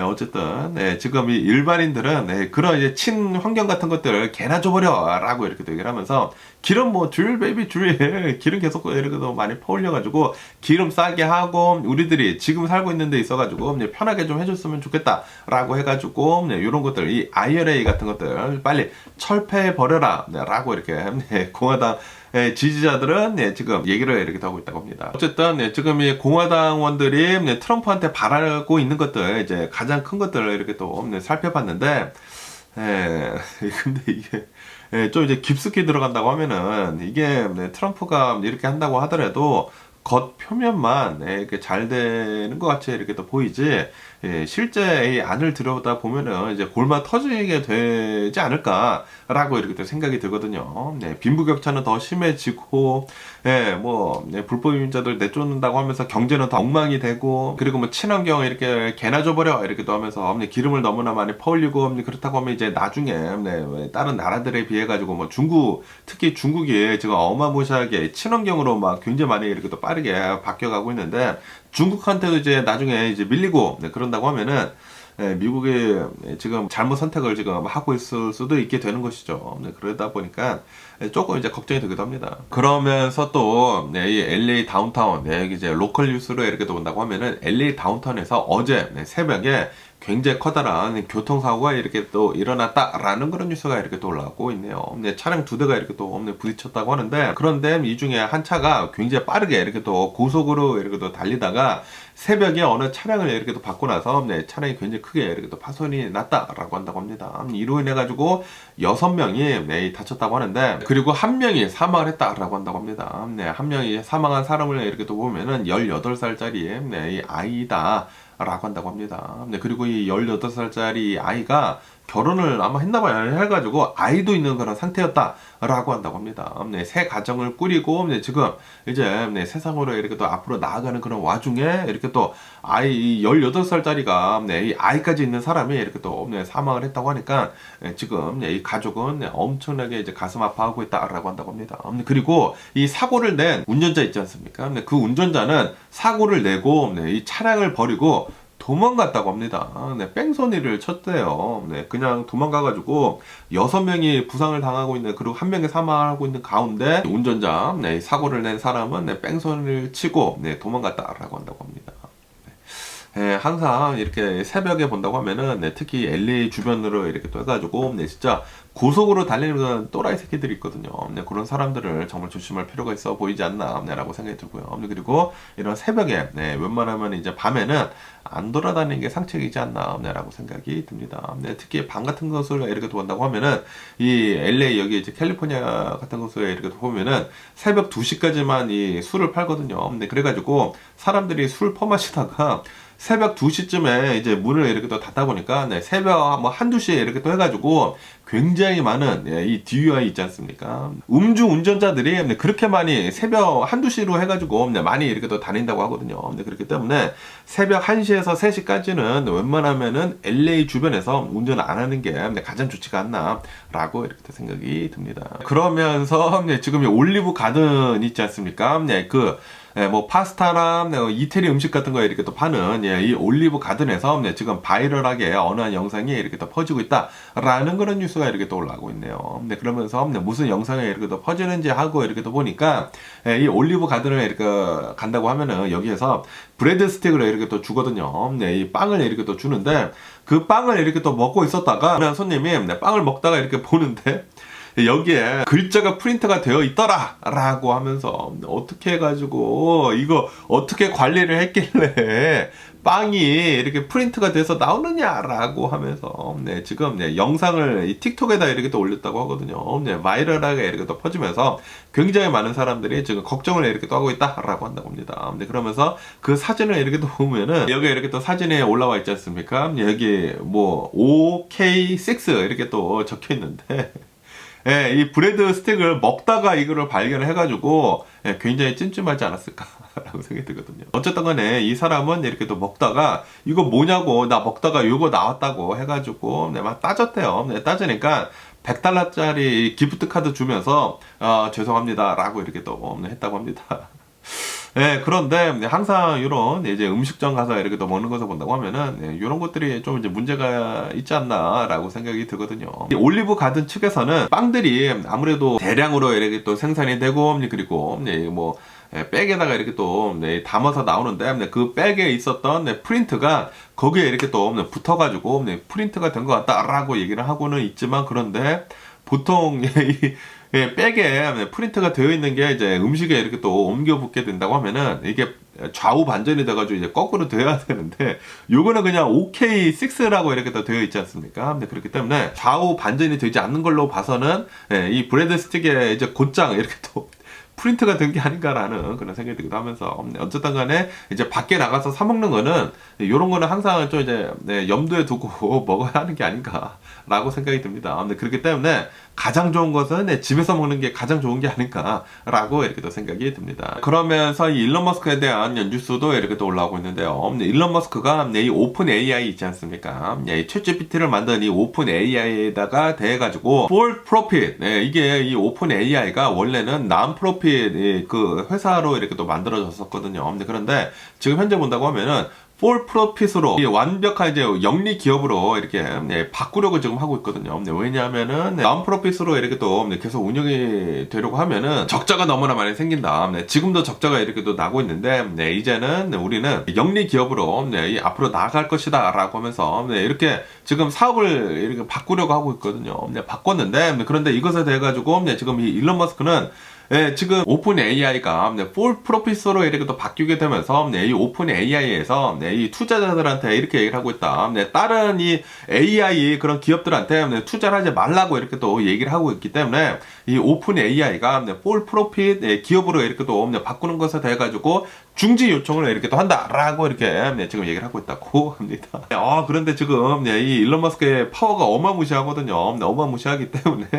어쨌든, 지금 이 일반인들은, 그런 이제 친환경 같은 것들 개나 줘버려! 라고 이렇게 얘기를 하면서, 기름 뭐 줄, 베이비 줄, 기름 계속 이렇게 많이 퍼올려가지고, 기름 싸게 하고, 우리들이 지금 살고 있는 데 있어가지고, 편하게 좀 해줬으면 좋겠다. 라고 해가지고, 이런 것들, 이 IRA 같은 것들, 빨리 철폐해버려라. 라고 이렇게, 공화당, 지지자들은 지금 얘기를 이렇게 하고 있다고 합니다. 어쨌든 지금 이 공화당원들이 트럼프한테 바라고 있는 것들, 이제 가장 큰 것들을 이렇게 또 살펴봤는데, 근데 이게 좀 이제 깊숙이 들어간다고 하면은 이게 트럼프가 이렇게 한다고 하더라도 겉 표면만 이렇게 잘 되는 것 같이 이렇게 또 보이지, 실제 이 안을 들여다 보면은 이제 골마 터지게 되지 않을까라고 이렇게 또 생각이 들거든요. 빈부격차는 더 심해지고, 불법 이민자들 내쫓는다고 하면서 경제는 더 엉망이 되고, 그리고 뭐 친환경 이렇게 개나 줘버려 이렇게 또 하면서 기름을 너무나 많이 퍼올리고, 그렇다고 하면 이제 나중에 다른 나라들에 비해 가지고 뭐 중국, 특히 중국이 지금 어마무시하게 친환경으로 막 굉장히 많이 이렇게 또 빠르게 바뀌어가고 있는데, 중국한테도 이제 나중에 이제 밀리고 그런다고 하면은 미국이 지금 잘못 선택을 지금 하고 있을 수도 있게 되는 것이죠. 그러다 보니까 조금 이제 걱정이 되기도 합니다. 그러면서 또 이 LA 다운타운, 여기 이제 로컬 뉴스로 이렇게 또 본다고 하면은 LA 다운타운에서 어제 새벽에 굉장히 커다란 교통사고가 이렇게 또 일어났다라는 그런 뉴스가 이렇게 또 올라오고 있네요. 차량 2대가 이렇게 또 부딪혔다고 하는데, 그런데 이 중에 한 차가 굉장히 빠르게 이렇게 또 고속으로 이렇게 또 달리다가 새벽에 어느 차량을 이렇게 또 받고 나서 차량이 굉장히 크게 이렇게 또 파손이 났다라고 한다고 합니다. 이로 인해 가지고 6명이 다쳤다고 하는데, 그리고 1명이 사망을 했다라고 한다고 합니다. 한 명이 사망한 사람을 이렇게 또 보면은 18살짜리 이 아이다 라고 한다고 합니다. 그리고 이 18살짜리 아이가 결혼을 아마 했나봐요. 해가지고 아이도 있는 그런 상태였다라고 한다고 합니다. 새 가정을 꾸리고 지금 이제 세상으로 이렇게 또 앞으로 나아가는 그런 와중에 이렇게 또 아이 18살짜리가 이 아이까지 있는 사람이 이렇게 또 사망을 했다고 하니까 지금 이 가족은 엄청나게 이제 가슴 아파하고 있다라고 한다고 합니다. 그리고 이 사고를 낸 운전자 있지 않습니까? 그 운전자는 사고를 내고 이 차량을 버리고 도망갔다고 합니다. 뺑소니를 쳤대요. 그냥 도망가가지고 6명이 부상을 당하고 있는, 그리고 1명이 사망하고 있는 가운데 운전자, 사고를 낸 사람은 뺑소니를 치고 도망갔다라고 한다고 합니다. 항상 이렇게 새벽에 본다고 하면은 특히 LA 주변으로 이렇게 또 해가지고 진짜 고속으로 달리는 또라이 새끼들이 있거든요. 그런 사람들을 정말 조심할 필요가 있어 보이지 않나 라고 생각이 들고요. 그리고 이런 새벽에 웬만하면 이제 밤에는 안 돌아다니는 게 상책이지 않나 라고 생각이 듭니다. 특히 밤 같은 것을 이렇게 본다고 하면은 이 LA 여기 이제 캘리포니아 같은 곳에 이렇게 보면은 새벽 2시까지만 이 술을 팔거든요. 그래가지고 사람들이 술 퍼마시다가 새벽 2시쯤에 이제 문을 이렇게 또 닫다 보니까 새벽 뭐 1~2시에 이렇게 또 해가지고 굉장히 많은 이 DUI 있지 않습니까? 음주 운전자들이 그렇게 많이 새벽 1~2시로 해가지고 많이 이렇게 또 다닌다고 하거든요. 그렇기 때문에 새벽 1시에서 3시까지는 웬만하면은 LA 주변에서 운전 안 하는 게 가장 좋지가 않나라고 이렇게 또 생각이 듭니다. 그러면서 지금 이 올리브 가든 있지 않습니까? 뭐 파스타나 이태리 음식 같은 거 이렇게 또 파는 이 올리브 가든에서 지금 바이럴하게 어느 한 영상이 이렇게 또 퍼지고 있다라는 그런 뉴스가 이렇게 또 올라오고 있네요. 그러면서 무슨 영상이 이렇게 또 퍼지는지 하고 이렇게 또 보니까 이 올리브 가든을 이렇게 간다고 하면은 여기에서 브레드 스틱을 이렇게 또 주거든요. 이 빵을 이렇게 또 주는데, 그 빵을 이렇게 또 먹고 있었다가 손님이 빵을 먹다가 이렇게 보는데 여기에 글자가 프린트가 되어 있더라 라고 하면서 어떻게 해가지고 이거 어떻게 관리를 했길래 빵이 이렇게 프린트가 돼서 나오느냐라고 하면서 지금 영상을 이 틱톡에다 이렇게 또 올렸다고 하거든요. 바이럴하게 이렇게 또 퍼지면서 굉장히 많은 사람들이 지금 걱정을 이렇게 또 하고 있다라고 한다고 합니다. 그러면서 그 사진을 이렇게 또 보면은 여기 이렇게 또 사진에 올라와 있지 않습니까? 여기 뭐 OK6 이렇게 또 적혀 있는데 이 브레드 스틱을 먹다가 이거를 발견을 해가지고 굉장히 찜찜하지 않았을까라고 생각이 들거든요. 어쨌든 간에 이 사람은 이렇게 또 먹다가 이거 뭐냐고, 나 먹다가 이거 나왔다고 해가지고 막 따졌대요. 따지니까 $100짜리 기프트 카드 주면서 죄송합니다 라고 이렇게 또 했다고 합니다. 그런데 항상 이런 이제 음식점 가서 이렇게 또 먹는 것을 본다고 하면은 이런 것들이 좀 이제 문제가 있지 않나라고 생각이 들거든요. 올리브 가든 측에서는 빵들이 아무래도 대량으로 이렇게 또 생산이 되고, 그리고 뭐 백에다가 이렇게 또 담아서 나오는데 그 백에 있었던 프린트가 거기에 이렇게 또 붙어가지고 프린트가 된 것 같다라고 얘기를 하고는 있지만, 그런데 보통 예, 백에 프린트가 되어 있는 게 이제 음식에 이렇게 또 옮겨 붙게 된다고 하면은 이게 좌우 반전이 돼가지고 이제 거꾸로 돼야 되는데 요거는 그냥 OK6라고 이렇게 또 되어 있지 않습니까? 네, 그렇기 때문에 좌우 반전이 되지 않는 걸로 봐서는 예, 이 브레드 스틱에 이제 곧장 이렇게 또 프린트가 된 게 아닌가라는 그런 생각이 들기도 하면서 어쨌든 간에 이제 밖에 나가서 사 먹는 거는 이런 거는 항상 좀 이제 네, 염두에 두고 먹어야 하는 게 아닌가라고 생각이 듭니다. 네, 그렇기 때문에 가장 좋은 것은 네, 집에서 먹는 게 가장 좋은 게 아닌가라고 이렇게 또 생각이 듭니다. 그러면서 이 일론 머스크에 대한 뉴스도 이렇게 또 올라오고 있는데요. 네, 일론 머스크가 네, 이 오픈 AI 있지 않습니까? 네, 이 챗 GPT를 만든 이 오픈 AI에다가 대해가지고 for profit 네, 이게 이 오픈 AI가 원래는 non profit 그 회사로 이렇게 또 만들어졌었거든요. 그런데 지금 현재 본다고 하면은 for profit으로 완벽한 이제 영리 기업으로 이렇게 바꾸려고 지금 하고 있거든요. 왜냐하면은 non-profit으로 이렇게 또 계속 운영이 되려고 하면은 적자가 너무나 많이 생긴다. 지금도 적자가 이렇게 또 나고 있는데 이제는 우리는 영리 기업으로 앞으로 나아갈 것이다라고 하면서 이렇게 지금 사업을 이렇게 바꾸려고 하고 있거든요. 바꿨는데 그런데 이것에 대해 가지고 지금 이 일론 머스크는 네, 지금 오픈 AI가 for profit으로 이렇게 또 바뀌게 되면서 이 오픈 AI에서 이 투자자들한테 이렇게 얘기를 하고 있다. 다른 이 AI 그런 기업들한테 투자를 하지 말라고 이렇게 또 얘기를 하고 있기 때문에 이 오픈 AI가 for profit 기업으로 이렇게 또 바꾸는 것에 대해 가지고 중지 요청을 이렇게 또 한다라고 이렇게 지금 얘기를 하고 있다고 합니다. 그런데 지금 이 일론 머스크의 파워가 어마무시하거든요. 어마무시하기 때문에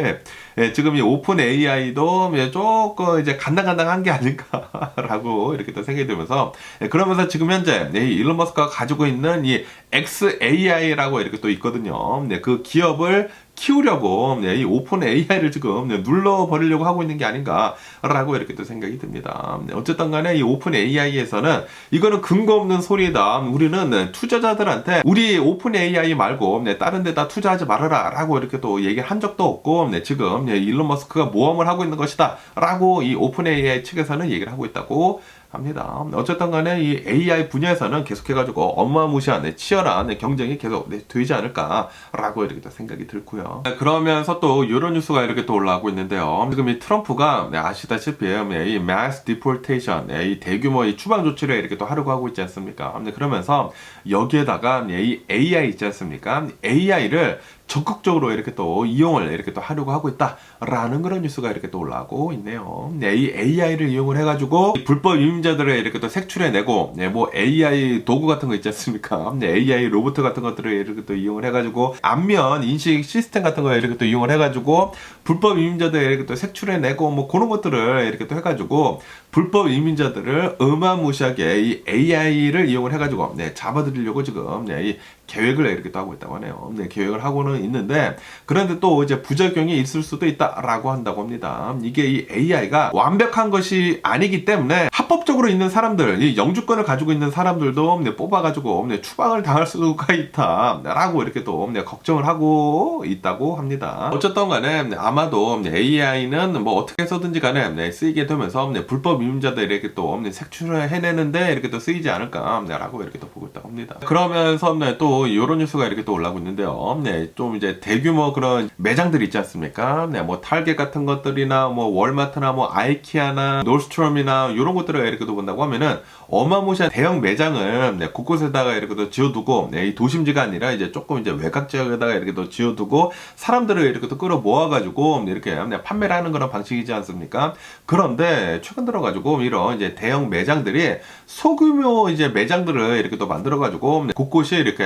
지금 이 오픈 AI도 조금 이제 간당간당한 게 아닐까라고 이렇게 또 생각이 들면서 그러면서 지금 현재 이 일론 머스크가 가지고 있는 이 XAI라고 이렇게 또 있거든요. 그 기업을 키우려고 이 오픈 AI를 지금 눌러버리려고 하고 있는 게 아닌가라고 이렇게 또 생각이 듭니다. 어쨌든 간에 이 오픈 AI에서는 이거는 근거 없는 소리다. 우리는 투자자들한테 우리 오픈 AI 말고 다른 데다 투자하지 말아라 라고 이렇게 또 얘기를 한 적도 없고 지금 일론 머스크가 모험을 하고 있는 것이다 라고 이 오픈 AI 측에서는 얘기를 하고 있다고 합니다. 어쨌든 간에 이 AI 분야에서는 계속해가지고 어마무시한 치열한 경쟁이 계속 되지 않을까라고 이렇게 또 생각이 들고요. 그러면서 또 이런 뉴스가 이렇게 또 올라오고 있는데요. 지금 이 트럼프가 아시다시피 이 mass deportation, 이 대규모 이 추방 조치를 이렇게 또 하려고 하고 있지 않습니까? 그러면서 여기에다가 이 AI 있지 않습니까? AI를 적극적으로 이렇게 또 이용을 이렇게 또 하려고 하고 있다라는 그런 뉴스가 이렇게 또 올라오고 있네요. 이 AI를 이용을 해가지고 불법 유임자들을 이렇게 또 색출해내고, 뭐 AI 도구 같은 거 있지 않습니까? AI 로봇 같은 것들을 이렇게 또 이용을 해가지고 안면 인식 시스템 같은 거 이렇게 또 이용을 해가지고 불법 유임자들 이렇게 또 색출해내고 뭐 그런 것들을 이렇게 또 해가지고 불법 이민자들을 어마무시하게 이 AI를 이용을 해가지고 잡아들이려고 지금 이 계획을 이렇게 또 하고 있다고 하네요. 계획을 하고는 있는데 그런데 또 이제 부작용이 있을 수도 있다라고 한다고 합니다. 이게 이 AI가 완벽한 것이 아니기 때문에 합법적으로 있는 사람들, 이 영주권을 가지고 있는 사람들도 뽑아가지고 추방을 당할 수가 있다라고 이렇게 또 걱정을 하고 있다고 합니다. 어쨌든 간에 아마도 AI는 뭐 어떻게 해서든지 간에 쓰이게 되면서 불법 유임자들 이렇게 또 색출을 해내는데 이렇게 또 쓰이지 않을까라고 이렇게 또 보고 있다고 합니다. 그러면서 또 이런 뉴스가 이렇게 또 올라오고 있는데요. 좀 이제 대규모 그런 매장들 있지 않습니까? 뭐 타겟 같은 것들이나 뭐 월마트나 뭐 아이키아나 노스트롬이나 이런 것들을 이렇게 또 본다고 하면은 어마무시한 대형 매장을 곳곳에다가 이렇게 또 지어두고 이 도심지가 아니라 이제 조금 이제 외곽 지역에다가 이렇게 또 지어두고 사람들을 이렇게 또 끌어 모아가지고 이렇게 판매를 하는 그런 방식이지 않습니까? 그런데 최근 들어가지고 이런 이제 대형 매장들이 소규모 이제 매장들을 이렇게 또 만들어가지고 곳곳이 이렇게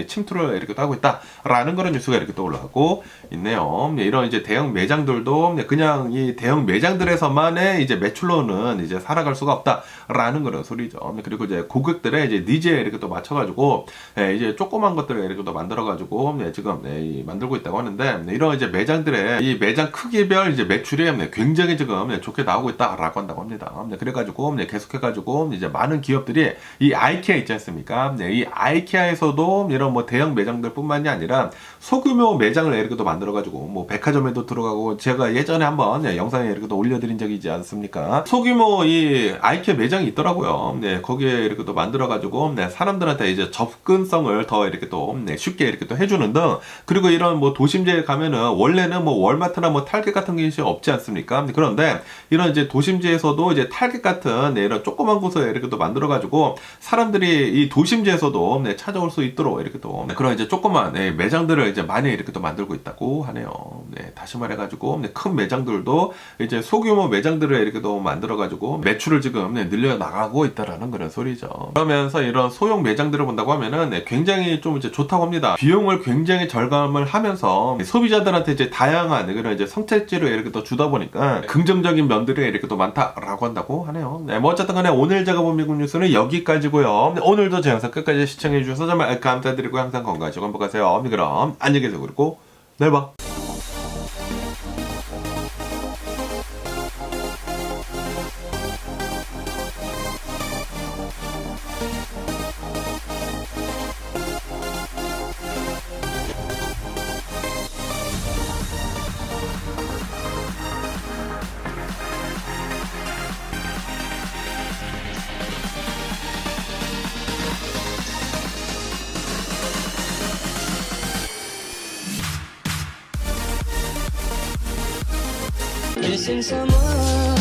침투를 이렇게 또 하고 있다라는 그런 뉴스가 이렇게 또 올라가고 있네요. 이런 이제 대형 매장들도 그냥 이 대형 매장들에서만의 이제 매출로는 이제 살아갈 수가 없다라는 그런 소리죠. 그리고 이제 고객들의 이제 니즈에 이렇게 또 맞춰가지고 이제 조그만 것들을 이렇게 또 만들어가지고 지금 만들고 있다고 하는데 이런 이제 매장들의 이 매장 크기별 이제 매출이 굉장히 지금 좋게 나오고 있다라고 한다고 합니다. 그래가지고 계속해가지고 이제 많은 기업들이 이 아이키아 있지 않습니까? 이 아이키아에서도 매장도 이런 뭐 대형 매장들뿐만이 아니라 소규모 매장을 이렇게 또 만들어가지고 뭐 백화점에도 들어가고, 제가 예전에 한번 영상에 이렇게 또 올려드린 적이 있지 않습니까? 소규모 이 아이케아 매장이 있더라고요. 네, 거기에 이렇게 또 만들어가지고 네, 사람들한테 이제 접근성을 더 이렇게 또 쉽게 이렇게 또 해주는 등, 그리고 이런 뭐 도심지에 가면은 원래는 뭐 월마트나 뭐 탈깃 같은 게 없지 않습니까? 그런데 이런 이제 도심지에서도 이제 탈깃 같은 네, 이런 조그만 곳을 이렇게 또 만들어가지고 사람들이 이 도심지에서도 네, 찾아올 수 있도록 이렇게 또 네, 그런 이제 조그만 네, 매장들을 이제 많이 이렇게 또 만들고 있다고 하네요. 네, 다시 말해가지고 네, 큰 매장들도 이제 소규모 매장들을 이렇게 또 만들어가지고 매출을 지금 네, 늘려 나가고 있다라는 그런 소리죠. 그러면서 이런 소형 매장들을 본다고 하면은 네, 굉장히 좀 이제 좋다고 합니다. 비용을 굉장히 절감을 하면서 소비자들한테 이제 다양한 그런 이제 선택지를 이렇게 또 주다 보니까 긍정적인 면들이 이렇게 또 많다라고 한다고 하네요. 네, 뭐 어쨌든 간에 오늘 제가 본 미국 뉴스는 여기까지고요. 네, 오늘도 제 영상 끝까지 시청해 주셔서 정말 감사드리고 항상 건강하시고 행복하세요. 그럼 안녕히 계세요. 그리고 내일 봐. Missing someone